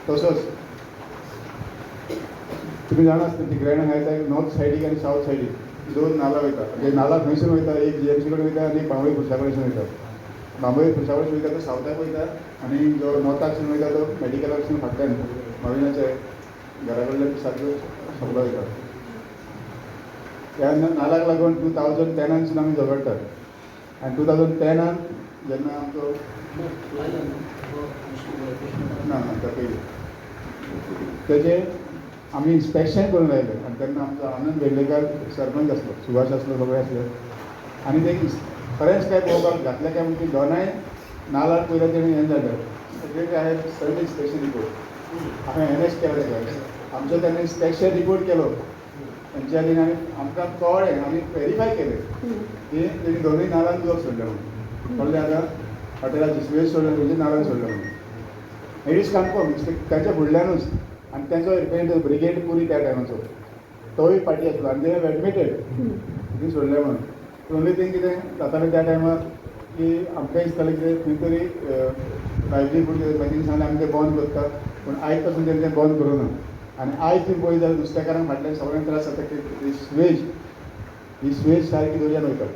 तसोच तुम्ही जाणा आसतली तिकऱ्यान हायता नॉर्थ सायडीक आनी सावथ सायडीक दोन नाला वयता म्हणजे नाला खंयसून वयता एक GMC कडेन वयता आनी एक बांबोळी खुर्सा कडेन वयता. बांबोळी खुर्सा कडेन वयता तो सावथाक वयता आनी जो नॉर्थाकसून वयता तो मेडिकलाकसून फाटल्यान मविनाच्या घरा कडल्यान सारको सकलो वयता. ह्या नाल्याक लागून 2010 आमी झगडटात आनी 2010 जेन्ना आमचो ना त्या पयलीं तेजें आमी इन्स्पेक्शन करून आयले आनी तेन्ना आमचो आनंद वेर्लेकार सरपंच आसलो, सुभाष आसलो, सगळे आसले आनी ते खरेंच काय पळोवपाक घातलें काय म्हणजे दोनाय नाल्लार पयलें तेणी हें जालें तेजे हांवें सगळे इन्स्पेक्शन रिपोर्ट हांवें NS केलो तेका आमचो तेन्ना इन्स्पेक्शन रिपोर्ट केलो तेंच्या खातीर आनी आमकां कळ्ळें आमी वेरीफाय केलें की तेणी दोनूय नाल्लान उदक सोडलें म्हणून कळ्ळें आतां हॉटेलाची सुवेज सोडलें म्हणजे नाल्लान सोडलें म्हणून इट इज कन्फर्म ताच्या फुडल्यानूच आनी तेंचो रिप्रेझेंटेटिव्ह ब्रिगेड पुरी त्या टायमाचो तोय पार्टी आसलो आनी ते एडमिटेड कितें सोडलें म्हणून ओन्ली थिंग कितें जातालें त्या टायमार की आमकां दिसतालें कितें खंय तरी लायव्हलीहूड मागीर सांगलें आमी तें बंद करता पूण आयज पासून तेणें तें बंद करूं ना आनी आयज तुमी पळयत जाल्यार नुस्तेकारांक फाटल्यान सगळ्यांक त्रास जाता की ही स्वेज सारकी दर्यान वयता.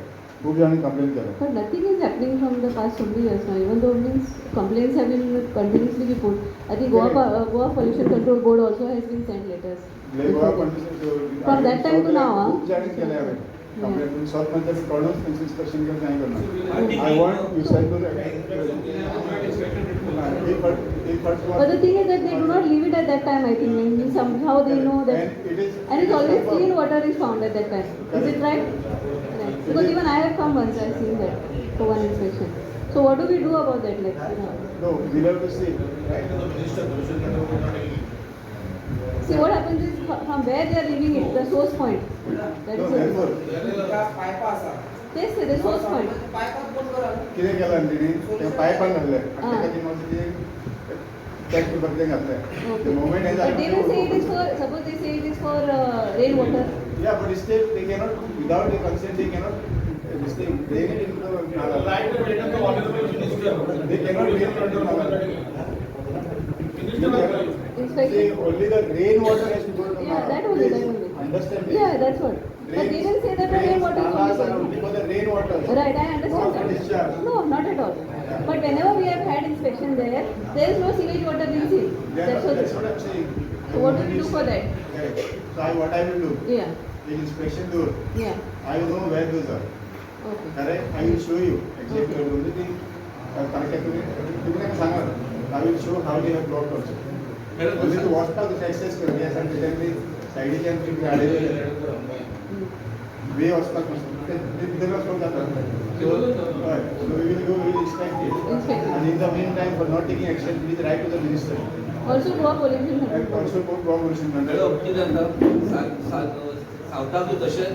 खूब जाणांनी कंप्लेन केलें. But nothing is happening from the past so many years now. Even though means complaints have been continuously put. I think Goa Pollution Control Board also has been sent letters. From that time to now, खूब जाणांनी केलें हांवें complain पूण सरपंचाक कळूनच तेंचें inspection केलें कांय करना. I want you sed But the thing is that they do not leave it at that time, I think. And somehow they know that. And it's always clean water is found at that time. Is it right? Right. Because even I have come once, I've seen that for one inspection. So what do we do about that? Like, no, we'll have to see. See what happens is from where they are leaving it, the source point. That is it. Yes, the source point. कितें केलां तेणी तें पायपान घातलें आनी ताका ती मातशी ती टॅक्स बदलें घातलें द मोमेंट हें But they will say it is for, suppose they say it is for rainwater. Yeah, but still they cannot, without the consent they cannot this thing drain it into the nala. They cannot drain it into nala. See, only the rainwater has to go to the Yeah, nala. that only. Understand this? Yeah, that's what. But they didn't say that the rainwater is nalas are only only for the rainwater. Right, I understand Not for discharge. that. No, not at all. But whenever we have had inspection there is no sewage water being seen. That's what I'm saying. So what do we do for that? Correct. So what I will do, Yeah, the inspection do, yeah. I will know where those are. Okay. Correct? I will show you exactly the only thing. I will show how they have blocked also. Only to watch out the access कर दिया sir त्यांनी side के अंदर गाडी वे वचपाक ते भितर वचपाक जाता. So we will go, we will inspect it. And in the meantime, for not taking action, please write to the minister. Also Goa Pollution And Control. also put Goa Pollution Control. सावथाक तशें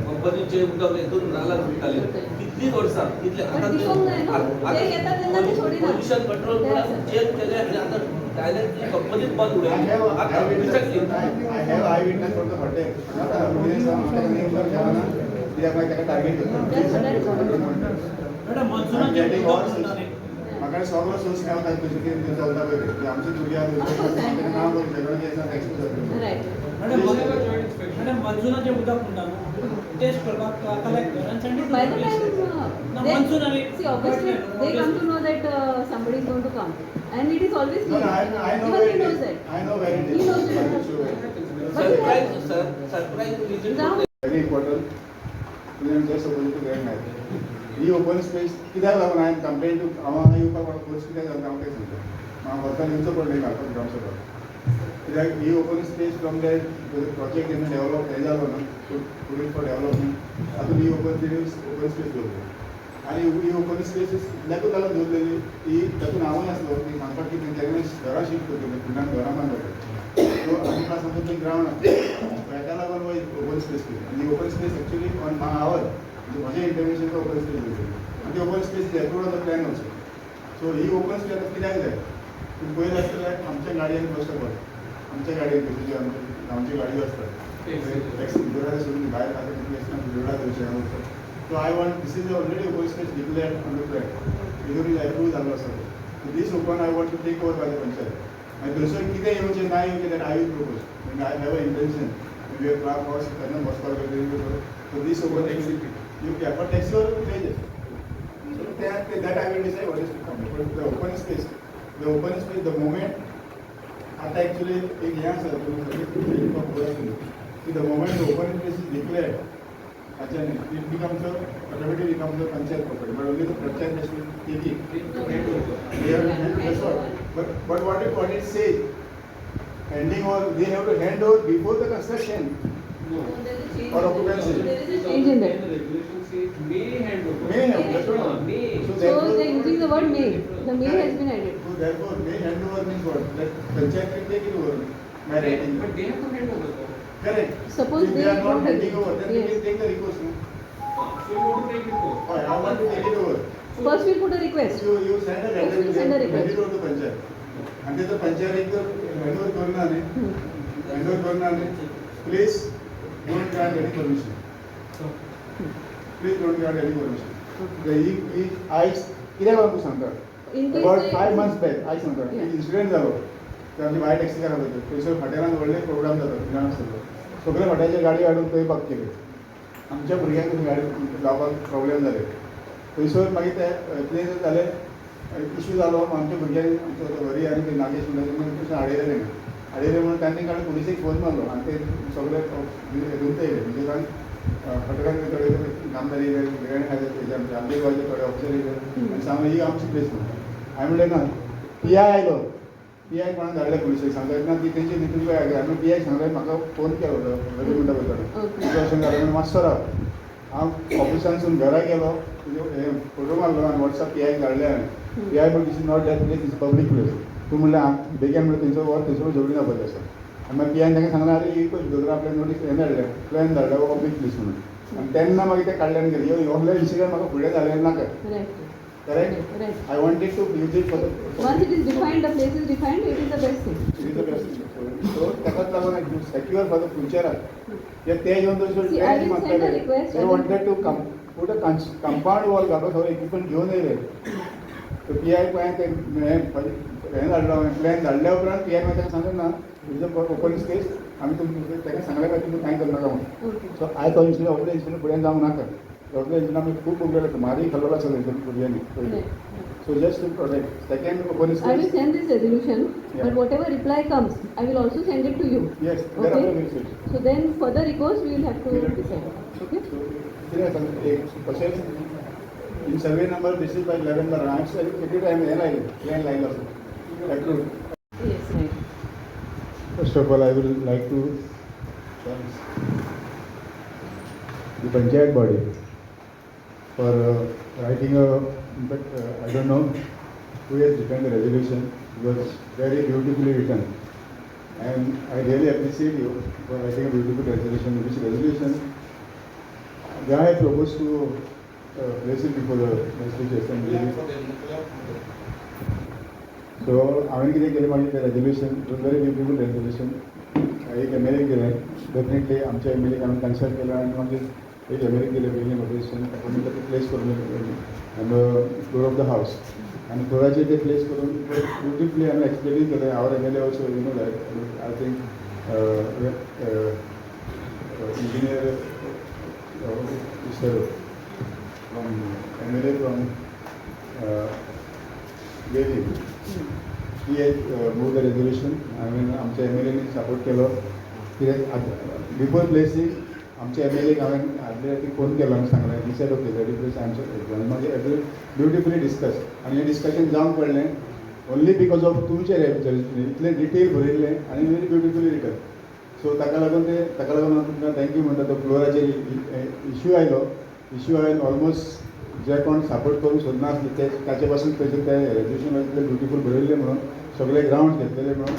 कंपनीचे उदक हेतून नाला सुटताले कितली वर्सां कितले But दिसूंक नाही ना. ते येतात तेन्ना ते सोडिना. पोल्युशन कंट्रोल बोर्डान चेक केले आनी आतां डायरेक्टली कंपनीच बंद I उडयली have आतां I have eyewitness from the hotel. त्याका टार्गेट मॅडम मनसुनाचे म्हाका सगळो सोर्स गावता तुजी कितें चलता पळय आमची भुरग्यां नांव सगळें जें आसा टॅक्स Right. मॅडम मनसुनाचे उदक म्हणटा टेस्ट करपाक कलेक्टर आनी send By the time No, they, monsoon and see obviously they come to know that somebody is going to come, and it is always No, clean. I know Even where he it knows is. that. I know where it is. He knows it. I will show you. Surprise visit Very important. Students just supposed to get married. He open space कित्याक लागून हांवें complain to हांव येवपाक म्हाका course कित्याक जाता हांव तें सांगता म्हाका वचून येवचो पडलें म्हाका ग्रामसभा कित्याक ही open space from that project जेन्ना डेवलप हें जालो ना फूड फॉर डेवलपमेंट तातूंत ही ओपन स्पेस दवरली आनी ही ओपन स्पेस इतल्याकूच लागून दवरलेली ही तातूंत हांवूय आसलो ती सांगपाक की तेंच्यांनी घरां शिफ्ट करतले फुडल्यान घरां बांदतले सो आमी खास आमचो थंय ग्रावंड आसलो हेका लागून ओपन स्पेस केली आनी ओपन स्पेस एक्चुअली ऑन आवर म्हजें इंटरव्हेन्शन ओपन स्पेस दवरली आनी ती open space approved on the plan also so he open space कित्याक जाय तुम्ही पळयत आसतलें आमच्या गाडयेन फर्स्ट ऑफ ऑल आमच्या गाडयेन तुज्यो आमच्यो गाडयो आसतात टॅक्सी बुलेटा सोडून भायर खाता कितें आसता बुलेटा थंयच्यान वचता so I want this is already open space declared on the plan हितून एप्रूव जाल्लो आसा this open I want to take over by the panchayat आनी थंयसर कितें येवचें ना येवचें दॅट आय वील प्रोपोज म्हणजे I have a intention we are class was तेन्ना बसपाक so this open you for टॅक्सीवर pages so that I will decide what is to come but the open space the moment आता actually एक हें आसा की the moment the open space is declared it becomes automatically becomes a panchayat property, but only the panchayat has to take it. That's what. But what it says, handing over, they have to hand over before the construction or occupancy. There is a change in that. Regulation says may hand over. May have, that's what. May. So So they're using the word may. The may has been added. So therefore, may hand over means what? That panchayat can take it over by writing. But they have to hand over. Correct. Suppose if they they are not don't handing over, then yes. they can take the request. No? So you want to take it over. I want to take it over. First we'll put a request. You send a letter First we'll send a request. hand it over to panchayat. And then the panchayat एक तर hand over करना नहीं, hand over करना नहीं. Please don't grant any permission. Please don't grant any permission. I किती वेळा तू सांगता? In case About they- 5 months back, I सांगता. Yeah. Incident झालो. तर आम्ही बाय टॅक्सी करत होतो. थंयसर हॉटेलांत व्हडले प्रोग्राम जाता, ग्रांड आसतलो. सगळे हॉटेलाचे गाडी हाडून थंय पार्क केले. आमच्या भुरग्यांक गाडी लावपाक प्रॉब्लेम जाले. थंयसर मागीर ते कितें जालें इश्यू जालो आमच्या भुरग्यांनी आमचो हरी आनी ते नागेश म्हणटा तशें आडयलें आडयलें म्हणून तांणी काडून पुलिसेक फोन मारलो आनी ते सगळे धुंत येयले म्हणजे कारण हॉटेलांत थोडे कामदार येयले वेगळे आमचे गोंयचे थोडे ऑफिसर येयले आनी सांगलें ही आमची प्लेस म्हणून हांवें म्हणलें ना PI आयलो PI कोणाक धाडलें पुलिसेक सांगता ना ती तेंची नितीन पळय हांवें PI सांगलें म्हाका फोन केलो रवी म्हणटा पळय अशें जालें म्हणून मातसो राव हांव ऑफिसानसून घरा गेलो फोटो मारलो आनी वॉट्सॅप PI धाडलें हांवें PI म्हणून this is not that place is public place तूं म्हणलें बेगीन म्हणलें तेंचो वर थंयसर झगडी जावपाचें आसा आनी मागीर PI तांकां सांगलें आरे एक दोतोर आपल्याक नोटीस हें धाडलें प्लॅन धाडलो पब्लीक प्लेस म्हणून आनी तेन्ना मागीर ते काडले आनी गेले असले इन्सिडंट म्हाका फुडें जालें नाका Right. Correct Right. I wanted to use it for the Once it is defined, the place is defined, it is the best thing. it is the best thing. So ताकाच लागून एक secure for the future या ते येवन थंयसर See, I will send a request. they wanted to come put a compound wall घालून सगळे equipment घेवन येयले तर PI पळय ते हें धाडलो प्लॅन धाडल्या उपरांत PI मागीर ताका सांगलें ना तुमचो ओपन स्पेस आमी तुमकां ताका सांगलें काय तुमी कांय करनाका म्हणून Okay. सो आय तो इन्सिडंट व्हडले इन्सिडंट फुडें जावंक नाका व्हडले इन्सिडंट आमी खूब उगडले मारी खाल्लो आसलो भुरग्यांनी Right. So just to protect. Second, open I will space. send this resolution, Yeah. but whatever reply comes, I will also send it to you. Yes, there Okay. are other ways. So then further recourse we will have to decide. Okay? So, कितें कशेंच in survey number this is by 11 the ranks every time हे लायले plan लायलो आसा approved. Yes, right. First of all, I would like to thank the Panchayat body for writing a. In fact, I don't know who has written the resolution. It was very beautifully written, and I really appreciate you for writing a beautiful resolution. Which resolution? I have proposed to place it before the Legislative Assembly. So, हांवें कितें केलें मागीर तें resolution, it was very beautiful resolution. एक MLA दिलें, definitely आमच्या MLA हांवें consult केलो आनी मागीर एक MLA दिलें बिल्डिंग ऑपरेशन ताका ते प्लेस करून फ्लोर ऑफ द हावस आनी फ्लोराचेर ते प्लेस करून ब्युटिफुली हांवें एक्सप्लेन केलें our MLA also you know that I think engineer mister from MLA from valley he move the resolution हांवें आमच्या MLA सपोर्ट केलो कित्याक बिफोर प्लेसींग आमच्या MLA हांवें आदले राती फोन केलो आनी सांगलें he said okay ready place आमचो मागीर ब्युटिफुली डिस्कस आनी हें डिस्कशन जावन पडलें ओन्ली बिकॉज ऑफ तुमचे इतलें डिटेल बरयल्लें आनी व्हेरी ब्युटिफुली रिटन सो ताका लागून हांव तुमकां थँक्यू म्हणटा तो फ्लोराचेर इश्यू आयलो ऑलमोस्ट जे कोण सपोर्ट करूंक सोदनासले ते ताचे पासून थंयसर ते रेजोल्युशन इतलें ब्युटिफूल बरयल्लें म्हणून सगळे ग्रावंड घेतलेले म्हणून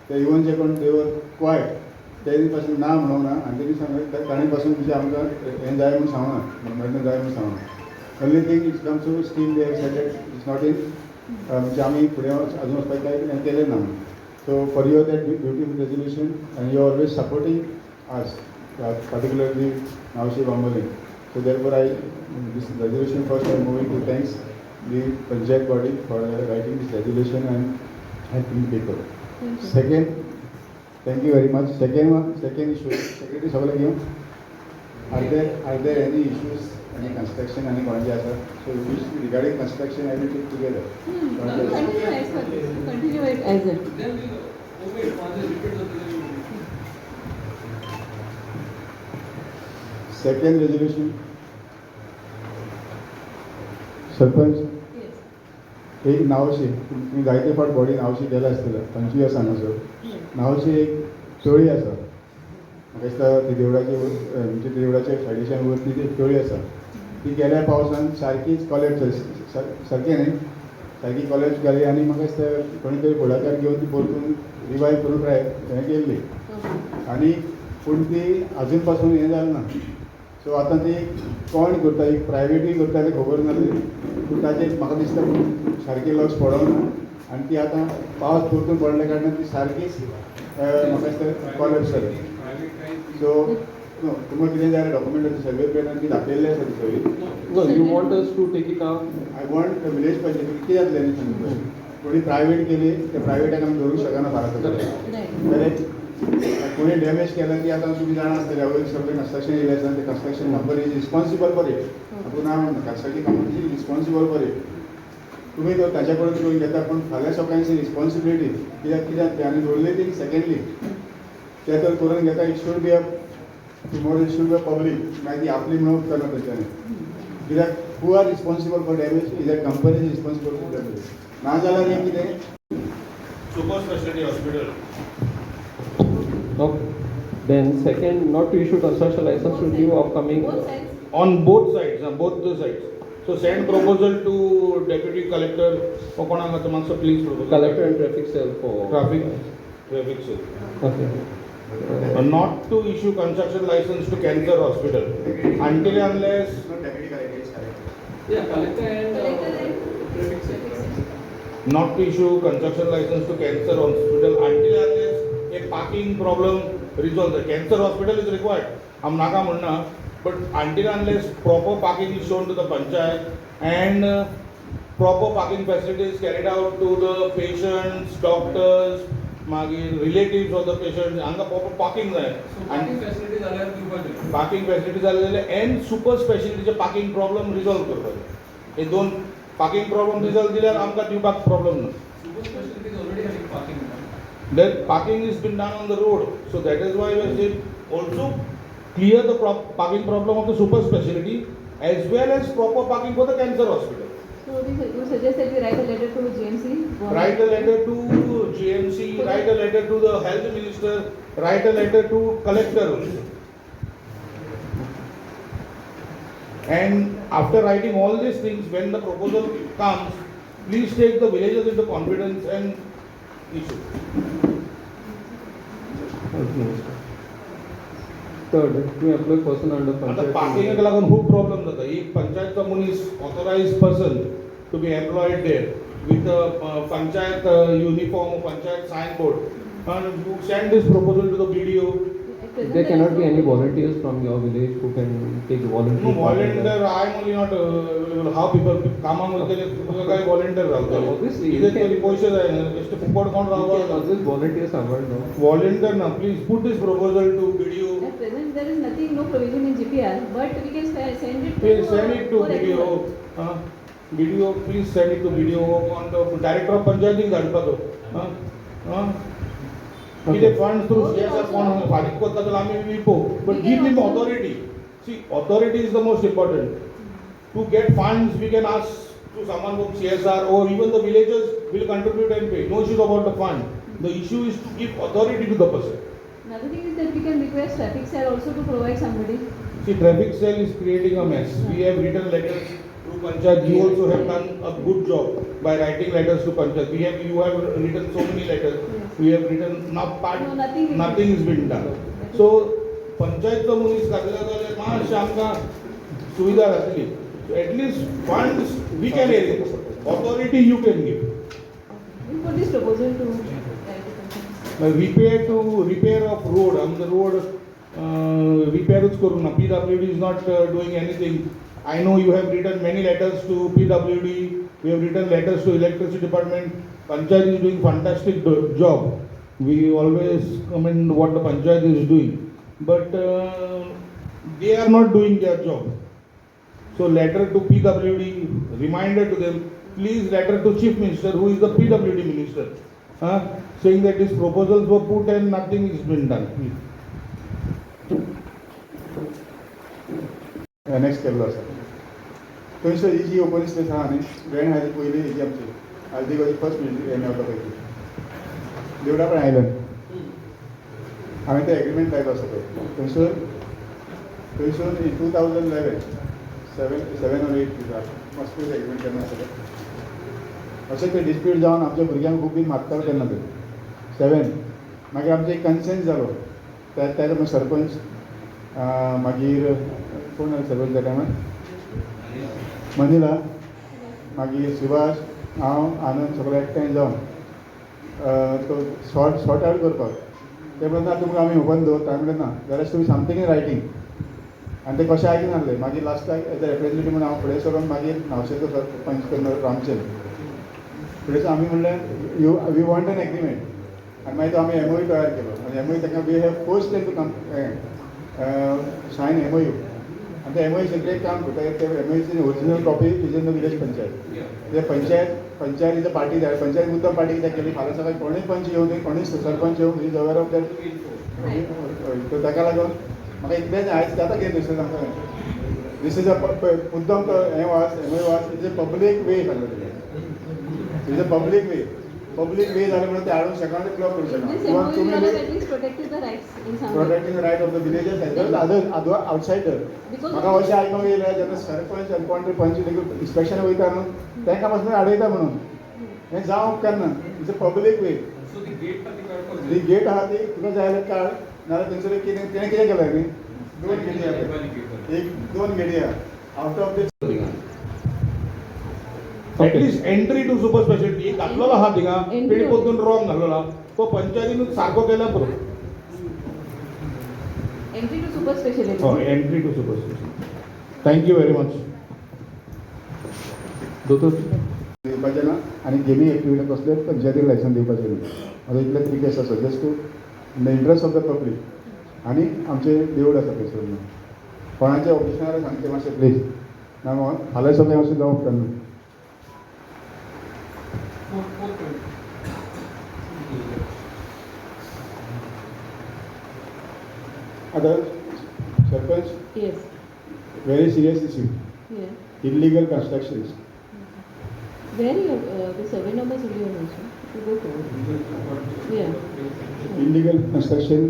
ते इवन जे कोण देवर क्वायट तेणी पासून ना म्हणूंक ना आनी तेणी सांगलें ताणी पासून म्हणजे आमकां हें जाय म्हूण सांगना मेळना जाय म्हूण सांगना only thing it's come to scheme they set it's not in म्हणजे आमी फुडें अजून वचपाक कांय हें केलें ना so for your that beautiful resolution आनी यू ऑलवेज सपोर्टींग आस particularly Naushi Bamboling. So therefore this resolution first I am moving to thanks the Panchayat body for writing this resolution and helping people. Thank you. Second thank you very much second issue secretary सगळं घेऊन are there any issues आणि construction आणि कोणाचे आसा so regarding construction I will take together Continue it as it. Then we omit माझे repeat होते तरी second resolution sarpanch Yes. एक नावशी तुम्ही जायते फाट बॉडी नावशी गेला आसतलो 25 वर्सांचो नावशी एक तळी आसा म्हाका दिसता ती देवळाचे म्हणजे देवळाच्या सायडीच्यान वरती ती एक तळी आसा ती गेल्या पावसान सारकीच कॉलेज सारकें न्ही सारकी कॉलेज जाली आनी म्हाका दिसता कोणी तरी फुडाकार घेवन ती परतून रिवायव करून ट्राय हें केल्ली Okay. आणि पूण ती अजून पासून हें जालें ना सो आतां ती कोण करता एक प्रायवेटूय करता तें खबर ना पूण ताचेर म्हाका दिसता सारकें लक्ष पडोना आनी ती आतां पावस परतून पडल्या कारणान ती सारकीच म्हाका दिसता कॉलेज जाली सो तुमकां कितें जाय डॉक्युमेंट सर्वे प्लॅनान ती दाखयल्लें आसा ती सगळी No, you want us to take it up? I want village पंचायती कितें जातलें न्ही सांगता कोणी प्रायवेट केली त्या प्रायवेटाक आमी धरूंक शकना फाराक Right. करेक्ट कोणी डॅमेज केलं की आता तुम्ही जाणा आसतले वयर सगळें कन्स्ट्रक्शन येयलें आसा ते construction company is responsible for it आपण ना म्हणटा construction company is responsible for it तुम्ही तो ताच्या कडेन करून घेता पण फाल्यां सकाळची रिस्पॉन्सिबिलिटी कित्याक आनी दोरली थिंग सेकंडली ते तर करून घेता it should be a tomorrow it should be a public मागीर ती आपली म्हणून करना तेंच्यांनी कित्याक who are responsible for damage is that company is responsible for damage ना जाल्यार हें कितें super specialty hospital. Okay. Then second, not to issue construction license to give upcoming. Both sides. On both sides, on both the sides. So send proposal to deputy collector. Okonanga Tamansa, please proposal. Collector and traffic cell for. Traffic cell. Okay. Not to issue construction license to cancer hospital until and unless Yeah, collector and Collector and traffic cell. not to issue construction license to cancer hospital until and unless a parking problem resolved. The cancer hospital is required. हम नाका म्हणना, but until and unless proper parking is shown to the panchayat and proper parking facilities carried out to the patients, doctors, मागीर relatives of the patients, हांगा proper parking जाय. So parking facility झाल्यार दिवपाचे. Parking facility जालेले and super स्पेशलिटीचे parking problem resolve करपाचे हे दोन पार्किंग प्रॉब्लेम रिजॉल्व दिल्यार आमकां दिवपाक प्रॉब्लेम ना Super specialty is already having parking. then parking is been done on the road so that is why we are saying also clear the parking problem of the super specialty as well as proper parking for the cancer hospital. So you suggest that we write a letter to GMC? Write a letter to GMC, write a letter to the health minister, write a letter to collector also. And after writing all these things, when the proposal comes, please take the villagers into confidence and issue. Third, to employ person under आता panchayat. पार्किंगाक लागून खूप problem जाता एक पंचायतचा मनीस authorize person to be employed there with panchayat uniform panchayat sign board and you send this proposal to the BDO. There cannot be any volunteers from your village who can take voluntary. No part in volunteer, that. I am only not available. How people कामाक वयतले तुका काय volunteer रावतले Obviously, you कितें can- तरी पयशे जाय न्हू बेश्टे फुकट कोण You can रावता always volunteer someone, no? volunteer ना please put this proposal to BDO. At present, there is nothing, no provision in GPR, but we can send it to. Please send it to for BDO. approval. BDO, please send it to BDO on the director of पंचायतीक धाडपाचो. कितें funds through CSR कोण फारीक करता जाल्यार आमी विपो but give him authority. See, authority is the most important. To get funds, we can ask to someone from CSR or even the villagers will contribute and pay. No issue about the fund. The issue is to give authority to the person. Another thing is that we can request traffic cell also to provide somebody. See, traffic cell is creating a mess. We have written letters to Panchayat. You also have done a good job by writing letters to Panchayat. You have written so many letters. Yes. We have written part. No, nothing Nothing has been done. So, पंचायतचो मनीस घातला जाल्यार मातशें आमकां सुविधा जातली. So at least funds we can arrange. Authority you can give. We put this proposal to write it. Repair of road. The road repairच करूंक ना. PWD is not doing anything. I know you have written many letters to PWD. We have written letters to electricity department. Panchayat is doing fantastic job. We always comment what the panchayat is doing, but they are not doing their job. So letter to PWD, reminder to them, please letter to Chief Minister, who is the PWD Minister, saying that these proposals were put and nothing is been done. Next केल्लो आसा थंयसर ही जी open space आहा न्ही grand हायची पयली हेजी आमची हल्दिगाची first हें मेळटा पळय ती देवडा पण आयलंड हांवें तें एग्रीमेंट टायप आसा पळय थंयसून in 2011 7 or 8 must be agreement केन्ना आसलें अशें तें डिस्प्यूट जावन आमच्या भुरग्यांक खूब बी मारतालो तेन्ना ते 7 मागीर आमचो एक कन्सेन्स जालो त्या सरपंच मागीर कोण सरपंच त्या टायमार मनिला मागीर सुभाष हांव आनंद सगळे एकठांय जावन तो सॉर्ट आवट करपाक ते म्हणटा तुमकां आमी ओपन दवरता हांवें म्हणलें ना जाल्यार तुमी समथींग इन रायटींग आनी ते कशें आयकून नासलें मागीर लास्टाक एज अ रिप्रेझेंटेटीव म्हणून हांव फुडें सरून मागीर नावशेचो सरपंच रामचंद्र फुडें आमी म्हणलें वी वॉन्ट एन एग्रीमेंट आनी मागीर तो आमी MOU तयार केलो आनी MOU ताका we have forced them to sign MOU आनी ते MOU सगळें काम करता ते MOUची original copy is in the village panchayat ते पंचायत इज अ पार्टी जाय पंचायत मुद्दम पार्टी कित्याक केली फाल्यां सकाळीं कोणूय पंच येवं दी कोणूय सरपंच येवं इज अवेर ऑफ दॅट तो ताका लागून म्हाका इतलेंच आयज जाता कितें दिसता आमकां दीस इज अ मुद्दम तो हें वाच MOU वाच इज अ पब्लीक वे सांगता तेजें इज अ पब्लीक वे जालें म्हणून ते हाडून सेकंड ब्लॉक करूं शकना This किंवा MOU तुमी would have at least protected the rights in some way. Protecting right of the villagers as well other outsider म्हाका अशें आयकूंक येयलें जेन्ना सरपंच आनी कोण तरी पंच इन्स्पेक्शन वयता न्हू तांकां पासून आडयता म्हणून हें जावंक उपकारना इट्स अ पब्लीक वे ती गेट आहा ती तुका जाय जाल्यार काड नाल्यार थंयसर कितें तेणें कितें केलें न्ही 2 गेटी आहा 2 गेटी आहा out of this at least entry to super speciality एक घातलेलो आहा थिंगा Entry तेणी पोतून रॉंग घातलेला तो पंचायतीन सारको केला बरो Entry to super specialty. हय entry to super speciality thank you very much दोतोर दिवपाचें ना आनी गेमी एक्टिविटी कसलेच पंचायतीक लायसन दिवपाचें ना आतां इतलेच रिक्वेस्ट आसा just to in the interest of the public आनी आमचें देवूळ आसा थंयसर कोणाचें ऑफिशनार सांगचें मातशें प्लीज ना फाल्यां सगळें अशें जावंक उपकारना आतां sarpanch Yes. Very serious issue Yeah. Illegal constructions Where you the survey numbers will be also. You go forward. Yeah. illegal construction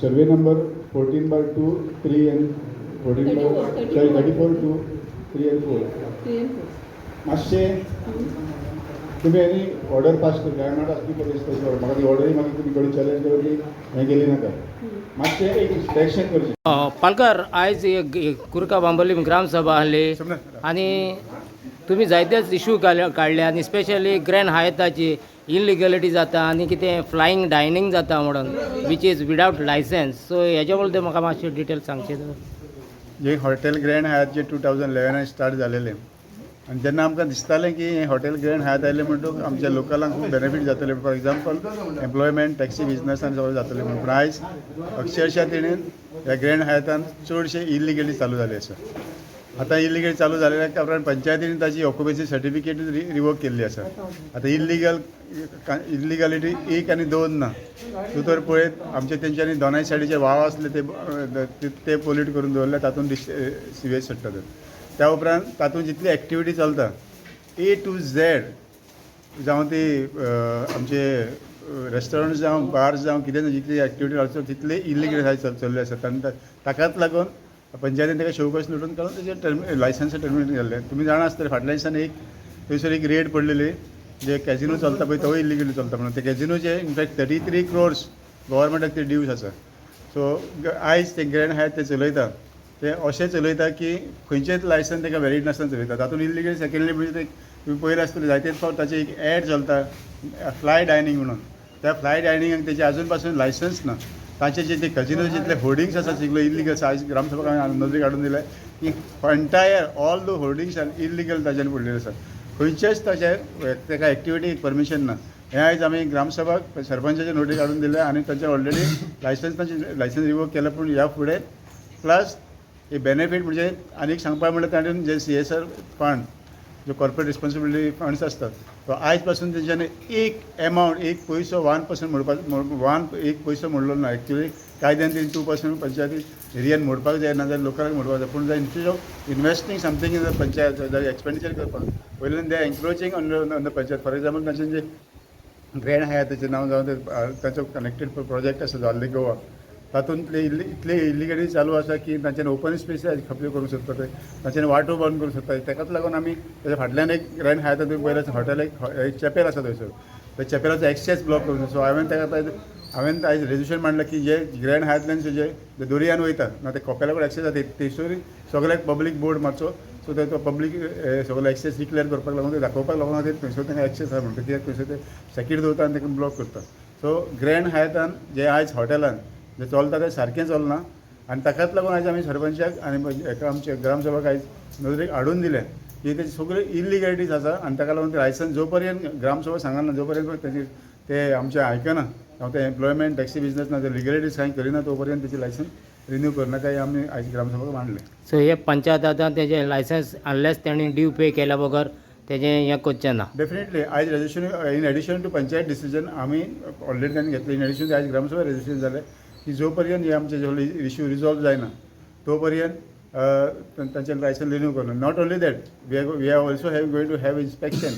survey number 14/2, 3 and 34/2, 3 and 4. 3 and 4. मातशें तुमी आनी ऑर्डर पास करता आय नॉट आस्किंग फॉर दिस म्हाका ती ऑर्डरी मागीर तुमी कडेन चॅलेंज करून ती हें गेली नाका मातशें एक इन्स्पेक्शन करचें पालकर आयज कुरका बांबोली ग्रामसभा आहली आणि तुम्ही जायतेच इश्यू काडले आनी स्पेशली ग्रँड हायताची इलिगलिटी जाता आनी कितें फ्लायींग डायनींग जाता म्हणून which is without licence so हेच्या बद्दल म्हाका मातशें डिटेल सांगचें जे हॉटेल ग्रँड हायत जे 2011 स्टार्ट जालेलें आनी जेन्ना आमकां दिसतालें की हें हॉटेल ग्रँड हायत आयलें म्हणटूच आमच्या लोकलांक खूब बेनिफीट जातलें फॉर एग्जाम्पल एम्प्लॉयमेंट टॅक्सी बिजनसान सगळें जातलें म्हणून पूण आयज अक्षरशा तेणेन ह्या ग्रँड हायतान चडशे इलिगली चालू जाली आसा आतां इलिगल चालू जालेल्या कारणान पंचायतीन ताची ऑक्युपेन्सी सर्टिफिकेट रिवोक केल्ली आसा आतां इलिगलिटी 1 आनी 2 ना तूं तर पळयत आमचे तेंच्यांनी दोनाय सायडीचे वाव आसले ते पोल्यूट करून दवरले तातूंत सिवेज सडटा त्या उपरांत तातूंत जितली एक्टिविटी चलता A to Z जावं ती आमचे रेस्टॉरंट्स जावं बार्स जावं कितें जितली एक्टिविटी आसा तितले इलिगल चल्ले आसात आनी ताकाच लागून पंचायतीन ताका शोकस नोटीस काडून तेजें लायसन्स टर्मिनेट केल्लें तुमी जाणा आसतलें फाटल्या दिसांनी थंयसर एक रेड पडलेली जे कॅजिनो चलता पळय तो इलिगली चलता म्हणून ते कॅजिनोचे इनफॅक्ट 33 crores गव्हर्मेंटाक ते ड्यूज आसा सो आयज ते ग्रँड हायत ते चलयता ते अशें चलयता की खंयचेच लायसन ताका वॅलीड नासतना चलयता तातूंत इलिगल सेकेंडली म्हणजे तुमी पयलें आसतलें जायतेच फावट ताचें एक एड चलता फ्लाय डायनींग म्हणून त्या फ्लाय डायनिंगाक तेजे आजून पासून लायसन्स ना तांचे जे ते कजिनो जितले होर्डिंग्स आसा सगळे इलिगल आयज ग्रामसभा नदरी काडून दिल्या की entire all the hoardings are illegal ताच्यान पडलेले आसात खंयचेच ताचे ताका एक्टिविटी परमिशन ना हे आयज आमी ग्रामसभाक सरपंचाचे नोटीस काडून दिले आनी तांचे ऑलरेडी लायसन्स रिवोक केला. पूण ह्या फुडें प्लस हे बेनिफीट म्हणजे आनीक सांगपा म्हणल्यार ताणें जे CSR फंड जो कॉर्पोरेट रिस्पॉन्सिबिलिटी फंड्स असतात तो आयज पासून तेंच्यांनी एक एमावंट एक पयसो 1% मोडपाक एक पयसो मोडलो ना. एक्चुअली कायद्यान तेणी 2% पंचायती एरियान मोडपाक जाय, नाजाल्यार लोकलांक मोडपाक जाय. पूण instead of investing something in the panchayat expenditure करपाक वयल्यान they encroaching on the panchayat. For example तांचें जे ग्रँड हायताचें नांव जावन तांचो कनेक्टेड प्रोजेक्ट आसा जाल्ले गोवा, तातूंत इतले इलिगेलिटी चालू आसा की तांच्यानी ओपन स्पेस खपले करूंक सोदता ते, तांच्यानी वाटो बंद करूंक सोदता. ताकाच लागून आमी ताच्या फाटल्यान एक ग्रँड हायता थंय पयलें हॉटेल एक चॅपेल आसा थंयसर, त्या चॅपेलाचो एक्सेस ब्लॉक करून. सो हांवें आयज रेजोल्युशन मांडलां की जे ग्रँड हायतल्यान जे दर्यान वयता ना ते कपेला कडेन एक्सेस जाता थंयसर सगळ्याक पब्लीक बोर्ड मारचो. सो तो पब्लीक सगळो एक्सेस डिक्लेअर करपाक लागून ते दाखोवपाक लागून थंयसर तांकां एक्सेस आसा म्हणटा, कित्याक थंयसर ते सेक्यूर दवरता आनी ताका ब्लॉक करता. सो ग्रँड हायतान जे आयज हॉटेलान जे चलता तें सारकें चलना आनी ताकाच लागून आयज आमी सरपंचाक आनी एका आमच्या ग्रामसभाक आयज नदरेक हाडून दिलें की ते सगळे इलिगॅलिटीज आसा आनी ताका लागून ते लायसन्स जो पर्यंत ग्रामसभा सांगना, जो पर्यंत ते आमचे आयकना, हांव ते एम्प्लॉयमेंट टॅक्सी बिजनस ना ते लिगॅलिटीज कांय करिना तो पर्यंत तेची लायसन्स रिन्यू करनाका हे आमी आयज ग्रामसभाक मांडले. सो हे पंचायत आतां तेजें लायसन्स अनलेस तेणी ड्यू पे केल्या बगर तेजें हें करचें ना. डेफिनेटली आयज resolution in addition to panchayat decision आमी ऑलरेडी तांणी घेतलें. इन एडिशन आयज ग्रामसभा रेजोल्युशन जालें की जो पर्यंत हे आमचे इश्यू रिजॉल्व जायना तो पर्यंत तांचे लायसन्स रिन्यू करना. Not only that we are also going to have inspection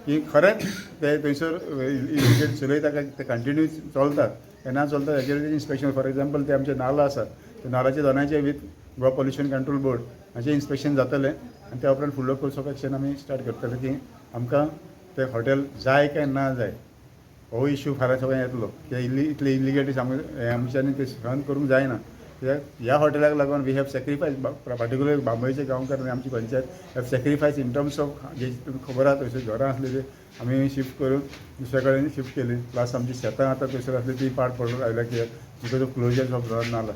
की खरेंच ते थंयसर इलिगेट चलयता काय ते कंटिन्यू चलतात काय ना चलतात हेचेर इन्स्पेक्शन. फॉर एग्जाम्पल ते आमचे नाला आसात ते नालाचे दोनांचे with Goa pollution control board हाचें इन्स्पेक्शन जातलें आनी त्या उपरांत फुडलो कोर्स ऑफ एक्शन आमी स्टार्ट करतले की आमकां ते हॉटेल जाय काय ना जाय हो इश्यू फाल्यां सगळ्यांक येतलो. की इतले इलिगेलिटीज आमच्यांनी ते सहन करूंक जायना. कित्याक ह्या हॉटेलाक लागून वी हॅव सॅक्रिफायस पार्टिक्युलर बांबयचे गांवकार आनी आमची panchayat have sacrifice in terms of जे तुमकां खबर आसा थंयसर घरां आसली ते आमी शिफ्ट करून दुसऱ्या कडेन शिफ्ट केली. प्लस आमची शेतां आतां थंयसर आसली ती पाड पडून आयल्या कित्याक बिकॉज ऑफ क्लोजर्स ऑफ नाला.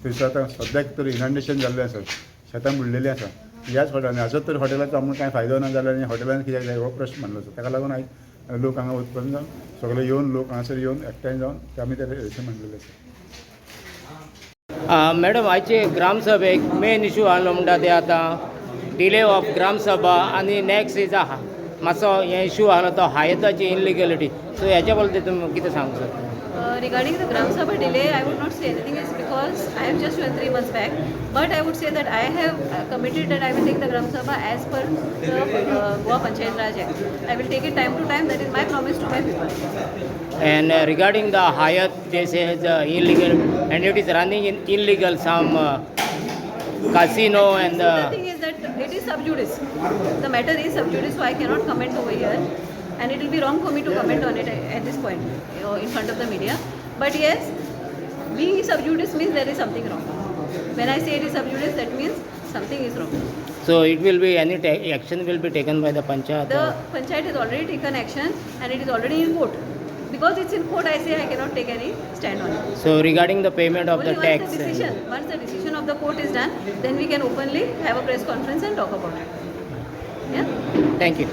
थंयसर आतां सद्याक तर इनंडेशन जाल्लें आसा, शेतां बुडलेलीं आसा. ह्याच हॉटेलांनी हाजोच तर हॉटेलाचो आमकां कांय फायदो ना जाल्यार आनी हॉटेलान कित्याक जाय हो प्रश्न मांडलो. ताका लागून आयज लोक हांगा उत्पन्न जावन सगळे येवन लोक हांगासर येवन एकठांय जावन ते आमी ते अशें मांडलेलें आसा. मॅडम आयचे ग्रामसभेक मेन इशू आहलो म्हणटा ते आतां डिले ऑफ ग्रामसभा आनी नेक्स्ट इज मातसो हे इशू आहलो तो हायताची इनलिगलिटी. सो हेच्या बद्दल तुमी कितें सांगूंक सोदता? Regarding the Gram Sabha delay, I would not say anything. It's because I have just went 3 months back. But I would say that I have committed that I will take the Gram Sabha as per the Goa Panchayat Raj Act. I will take it time to time. That is my promise to my people. And regarding the Hayat, they say is illegal and it is running in illegal some casino and The thing is that it is sub judice. The matter is sub judice, so I cannot comment over here. And it will be wrong for me to comment on it at this point in front of the media. But yes, being sub judice means there is something wrong. When I say it is sub judice, that means something is wrong. so it will be any action will be taken by the panchayat. The panchayat has already taken action and it is already in court. Because it's in court, I say I cannot take any stand on it. So regarding the payment of Only the tax. once the decision of the court is done, then we can openly have a press conference and talk about it. Yeah. Thank you.